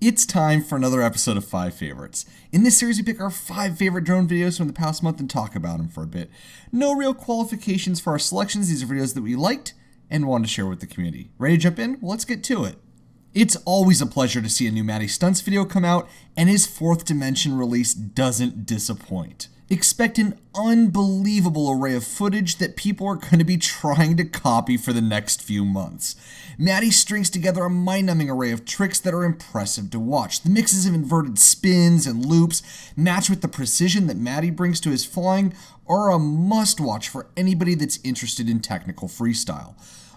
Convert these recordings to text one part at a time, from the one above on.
It's time for another episode of 5 Favorites. In this series, we pick our 5 favorite drone videos from the past month and talk about them for a bit. No real qualifications for our selections. These are videos that we liked and wanted to share with the community. Ready to jump in? Well, let's get to it. It's always a pleasure to see a new Mattystuntz video come out, and his 4th Dimension release doesn't disappoint. Expect an unbelievable array of footage that people are going to be trying to copy for the next few months. Matty strings together a mind-numbing array of tricks that are impressive to watch. The mixes of inverted spins and loops, matched with the precision that Matty brings to his flying, are a must-watch for anybody that's interested in technical freestyle.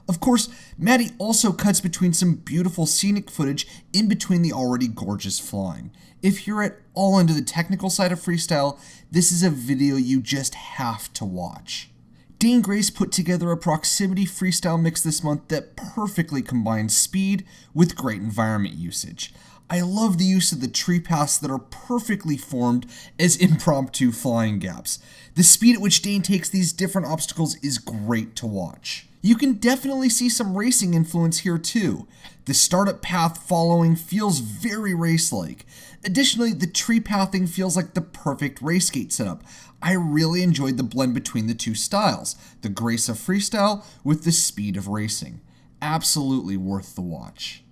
Of course, Matty also cuts between some beautiful scenic footage in between the already gorgeous flying. If you're at all into the technical side of freestyle, this is a video you just have to watch. Dane Grace put together a proximity freestyle mix this month that perfectly combines speed with great environment usage. I love the use of the tree paths that are perfectly formed as impromptu flying gaps. The speed at which Dane takes these different obstacles is great to watch. You can definitely see some racing influence here too. The startup path following feels very race-like. Additionally, the tree pathing feels like the perfect race gate setup. I really enjoyed the blend between the two styles, the grace of freestyle with the speed of racing. Absolutely worth the watch.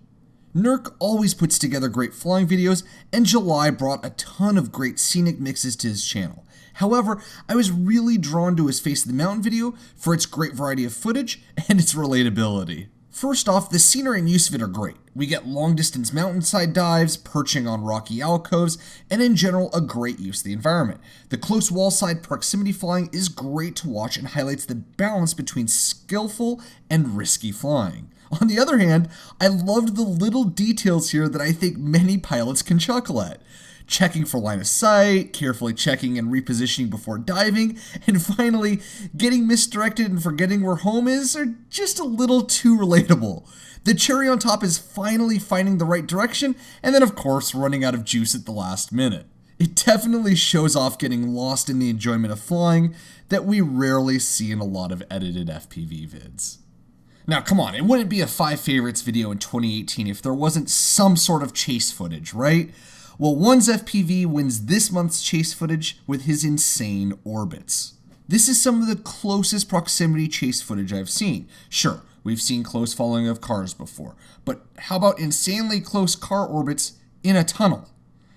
NURK always puts together great flying videos, and July brought a ton of great scenic mixes to his channel. However, I was really drawn to his Face of the Mountain video for its great variety of footage and its relatability. First off, the scenery and use of it are great. We get long-distance mountainside dives, perching on rocky alcoves, and in general, a great use of the environment. The close wall-side proximity flying is great to watch and highlights the balance between skillful and risky flying. On the other hand, I loved the little details here that I think many pilots can chuckle at. Checking for line of sight, carefully checking and repositioning before diving, and finally, getting misdirected and forgetting where home is are just a little too relatable. The cherry on top is finally finding the right direction, and then of course running out of juice at the last minute. It definitely shows off getting lost in the enjoyment of flying that we rarely see in a lot of edited FPV vids. Now come on, it wouldn't be a 5 favorites video in 2018 if there wasn't some sort of chase footage, right? Well, One's FPV wins this month's chase footage with his insane orbits. This is some of the closest proximity chase footage I've seen. Sure, we've seen close following of cars before, but how about insanely close car orbits in a tunnel?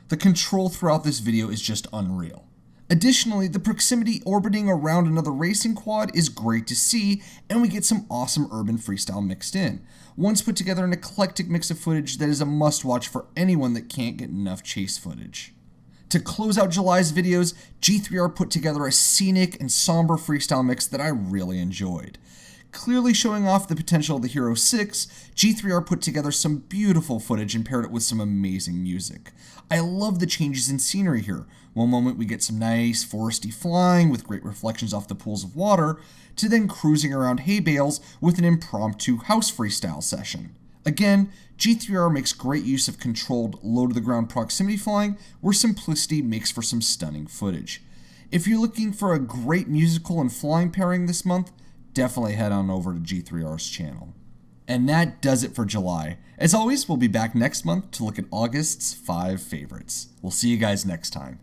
The control throughout this video is just unreal. Additionally, the proximity orbiting around another racing quad is great to see, and we get some awesome urban freestyle mixed in. One's put together an eclectic mix of footage that is a must-watch for anyone that can't get enough chase footage. To close out July's videos, G3R put together a scenic and somber freestyle mix that I really enjoyed. Clearly showing off the potential of the Hero 6, G3R put together some beautiful footage and paired it with some amazing music. I love the changes in scenery here. One moment we get some nice foresty flying with great reflections off the pools of water, to then cruising around hay bales with an impromptu house freestyle session. Again, G3R makes great use of controlled low-to-the-ground proximity flying, where simplicity makes for some stunning footage. If you're looking for a great musical and flying pairing this month, definitely head on over to G3R's channel. And that does it for July. As always, we'll be back next month to look at August's 5 favorites. We'll see you guys next time.